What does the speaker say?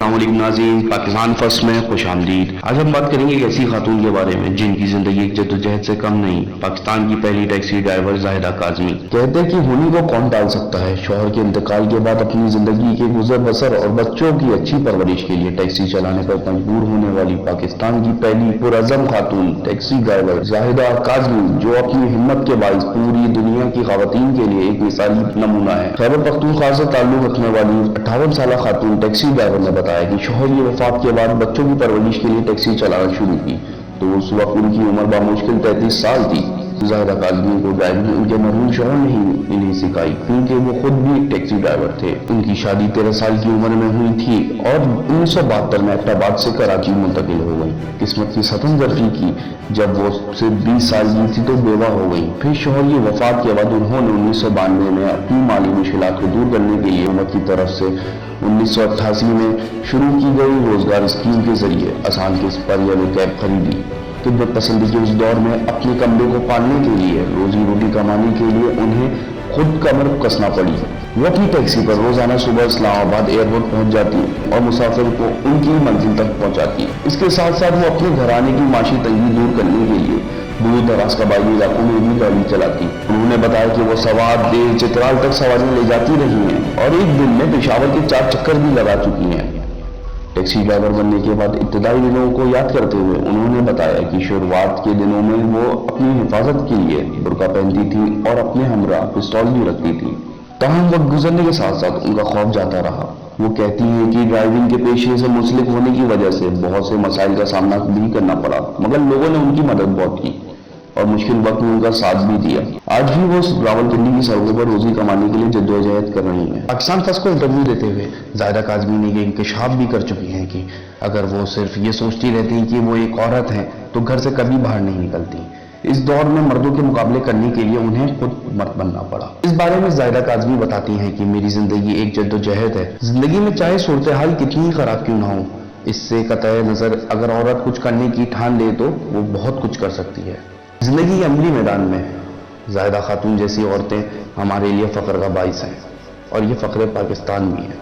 السلام علیکم ناظرین، پاکستان فرسٹ میں خوش آمدید۔ آج ہم بات کریں گے ایک ایسی خاتون کے بارے میں جن کی زندگی ایک جدوجہد سے کم نہیں۔ پاکستان کی پہلی ٹیکسی ڈرائیور زاہدہ کاظمی کہتے ہیں کہ ہونی کو کون ٹال سکتا ہے۔ شوہر کے انتقال کے بعد اپنی زندگی کے گزر بسر اور بچوں کی اچھی پرورش کے لیے ٹیکسی چلانے پر مجبور ہونے والی پاکستان کی پہلی پرعزم خاتون ٹیکسی ڈرائیور زاہدہ کاظمی، جو اپنی ہمت کے باعث پوری دنیا کی خواتین کے لیے ایک مثالی نمونہ ہے۔ خیبر پختونخوا سے تعلق رکھنے والی 58 سالہ خاتون ٹیکسی ڈرائیور نے بتایا کہ شوہر کی وفات کے بعد بچوں کی پرورش کے لیے ٹیکسی چلانا شروع کی تو اس وقت ان کی عمر بمشکل 33 سال تھی۔ زاہدہ کاظمی کو ڈرائیونگ ان کے مرحوم شوہر نے انہیں سکھائی، کیونکہ وہ خود بھی ایک ٹیکسی ڈرائیور تھے۔ ان کی شادی 13 سال کی عمر میں ہوئی تھی اور 1972 میں ایبٹ آباد سے کراچی منتقل ہو گئی۔ قسمت کی ستم ظرفی کی جب وہ صرف 20 سال کی تھی تو بیوہ ہو گئی۔ پھر شوہر کی وفات کے بعد انہوں نے 1992 میں اپنی مالی مشکلات کو دور کرنے کے لیے حکومت کی طرف سے 1988 میں شروع کی گئی روزگار اسکیم کے ذریعے آسان قسط پر یلو کیب خریدی۔ طبیعت پسندی کے اس دور میں اپنے کمرے کو پالنے کے لیے، روزی روٹی کمانے کے لیے انہیں خود کمر کسنا پڑی۔ وہ اپنی ٹیکسی پر روزانہ صبح اسلام آباد ایئرپورٹ پہنچ جاتی اور مسافر کو ان کی منزل تک پہنچاتی۔ اس کے ساتھ ساتھ وہ اپنے گھرانے کی معاشی تنگی دور کرنے کے لیے دور دراز قبائلی علاقوں میں بھی گاڑی چلاتی۔ انہوں نے بتایا کہ وہ سوات، دیو، چترال تک سواریاں لے جاتی رہی ہیں اور ایک دن میں پشاور کے 4 چکر بھی لگا چکی ہیں۔ ٹیکسی ڈرائیور بننے کے بعد ابتدائی دنوں کو یاد کرتے ہوئے انہوں نے بتایا کہ شروعات کے دنوں میں وہ اپنی حفاظت کے لیے برقع پہنتی تھی اور اپنے ہمراہ پستول بھی رکھتی تھی۔ تاہم وقت گزرنے کے ساتھ ساتھ ان کا خوف جاتا رہا۔ وہ کہتی ہیں کہ ڈرائیونگ کے پیشے سے منسلک ہونے کی وجہ سے بہت سے مسائل کا سامنا بھی کرنا پڑا، مگر لوگوں نے ان کی مدد بہت کی اور مشکل وقت میں ان کا ساتھ بھی دیا۔ آج بھی وہ راولپنڈی کی سڑکوں پر روزی کمانے کے لیے جدوجہد کر رہی ہیں۔ پاکستان فرسٹ کو انٹرویو دیتے ہوئے زاہدہ کاظمی نے یہ انکشاف بھی کر چکی ہیں کہ اگر وہ صرف یہ سوچتی رہتی ہیں کہ وہ ایک عورت ہیں تو گھر سے کبھی باہر نہیں نکلتی۔ اس دور میں مردوں کے مقابلے کرنے کے لیے انہیں خود مرد بننا پڑا۔ اس بارے میں زاہدہ کاظمی بتاتی ہیں کہ میری زندگی ایک جدوجہد ہے۔ زندگی میں چاہے صورتحال کتنی خراب کیوں نہ ہو، اس سے قطع نظر اگر عورت کچھ کرنے کی ٹھان لے تو وہ بہت کچھ کر سکتی ہے۔ زندگی عملی میدان میں زاہدہ خاتون جیسی عورتیں ہمارے لیے فخر کا باعث ہیں اور یہ فخر پاکستان بھی ہے۔